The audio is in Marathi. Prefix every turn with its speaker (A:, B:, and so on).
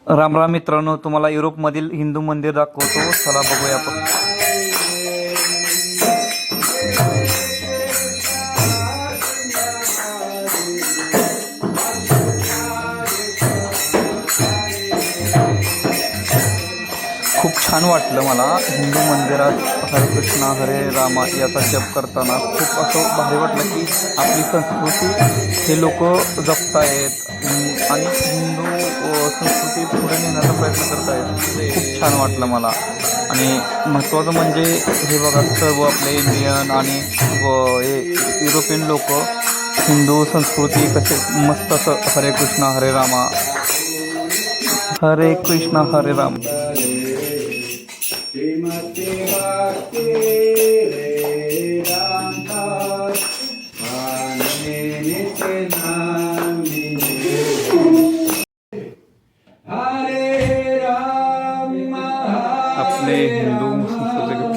A: राम राम मित्रांनो, तुम्हाला युरोपमधील हिंदू मंदिर दाखवतो. चला बघूया आपण. खूप छान वाटलं मला हिंदू मंदिरात हरे कृष्णा हरे रामा याचा जप करताना. खूप असं भारी वाटलं की आपली संस्कृती हे लोक जपतायत आणि हिंदू संस्कृती पुढे नेण्याचा प्रयत्न करतायत. खूप छान वाटलं मला. आणि महत्त्वाचं म्हणजे हे बघा, सर्व आपले इंडियन आणि हे युरोपियन लोक हिंदू संस्कृती कसे मस्त असं हरे कृष्णा हरे रामा हरे कृष्णा हरे राम. आपले हिंदू संस्कृती